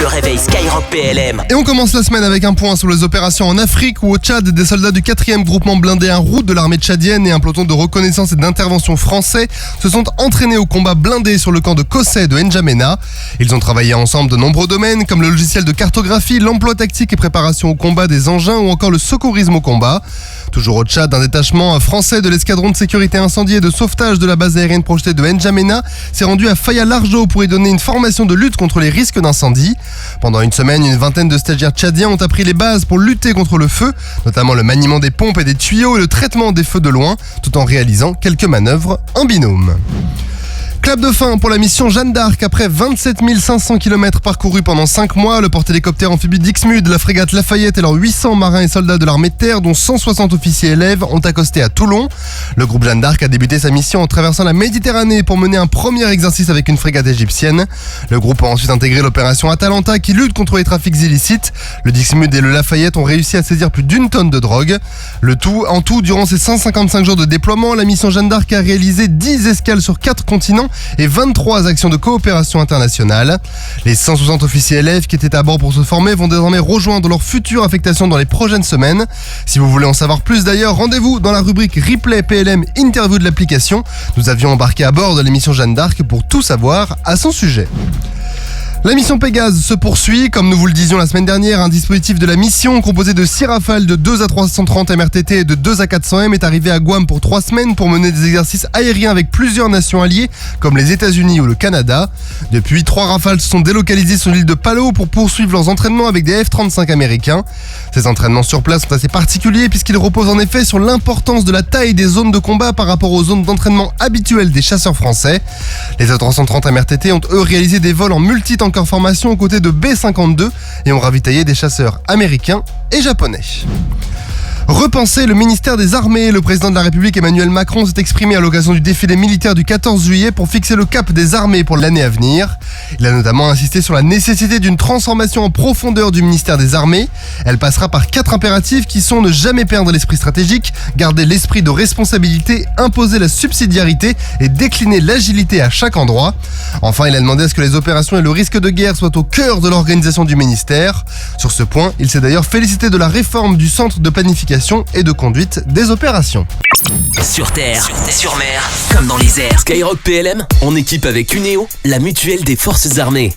réveil Skyrock PLM. Et on commence la semaine avec un point sur les opérations en Afrique où au Tchad, des soldats du 4e groupement blindé un route de l'armée tchadienne et un peloton de reconnaissance et d'intervention français se sont entraînés au combat blindé sur le camp de Kossé de N'Djamena. Ils ont travaillé ensemble de nombreux domaines comme le logiciel de cartographie, l'emploi tactique et préparation au combat des engins ou encore le secourisme au combat. Toujours au Tchad, un détachement français de l'escadron de sécurité incendie et de sauvetage de la base aérienne projetée de N'Djamena s'est rendu à Faya-Largeau pour y donner une formation de lutte contre les risques d'incendie. Pendant une semaine, une vingtaine de stagiaires tchadiens ont appris les bases pour lutter contre le feu, notamment le maniement des pompes et des tuyaux et le traitement des feux de loin, tout en réalisant quelques manœuvres en binôme. Clap de fin pour la mission Jeanne d'Arc. Après 27 500 km parcourus pendant 5 mois, le porte-hélicoptère amphibie d'Ixmude, la frégate Lafayette et leurs 800 marins et soldats de l'armée de terre, dont 160 officiers élèves, ont accosté à Toulon. Le groupe Jeanne d'Arc a débuté sa mission en traversant la Méditerranée pour mener un premier exercice avec une frégate égyptienne. Le groupe a ensuite intégré l'opération Atalanta qui lutte contre les trafics illicites. Le Dixmude et le Lafayette ont réussi à saisir plus d'1 tonne de drogue. En tout, durant ces 155 jours de déploiement, la mission Jeanne d'Arc a réalisé 10 escales sur 4 continents et 23 actions de coopération internationale. Les 160 officiers élèves qui étaient à bord pour se former vont désormais rejoindre leur future affectation dans les prochaines semaines. Si vous voulez en savoir plus d'ailleurs, rendez-vous dans la rubrique Replay PLM Interview de l'application. Nous avions embarqué à bord de l'émission Jeanne d'Arc pour tout savoir à son sujet. La mission Pégase se poursuit. Comme nous vous le disions la semaine dernière, un dispositif de la mission composé de 6 rafales de 2 à 330 MRTT et de 2 à 400 M est arrivé à Guam pour 3 semaines pour mener des exercices aériens avec plusieurs nations alliées comme les États-Unis ou le Canada. Depuis, 3 rafales se sont délocalisées sur l'île de Palau pour poursuivre leurs entraînements avec des F-35 américains. Ces entraînements sur place sont assez particuliers puisqu'ils reposent en effet sur l'importance de la taille des zones de combat par rapport aux zones d'entraînement habituelles des chasseurs français. Les A330 MRTT ont eux réalisé des vols en multi-tank en formation aux côtés de B-52 et ont ravitaillé des chasseurs américains et japonais. Repenser le ministère des Armées. Le président de la République Emmanuel Macron s'est exprimé à l'occasion du défilé militaire du 14 juillet pour fixer le cap des armées pour l'année à venir. Il a notamment insisté sur la nécessité d'une transformation en profondeur du ministère des Armées. Elle passera par 4 impératifs qui sont ne jamais perdre l'esprit stratégique, garder l'esprit de responsabilité, imposer la subsidiarité et décliner l'agilité à chaque endroit. Enfin, il a demandé à ce que les opérations et le risque de guerre soient au cœur de l'organisation du ministère. Sur ce point, il s'est d'ailleurs félicité de la réforme du centre de planification et de conduite des opérations. Sur terre, sur mer, comme dans les airs. Skyrock PLM, en équipe avec Cuneo, la mutuelle des forces armées.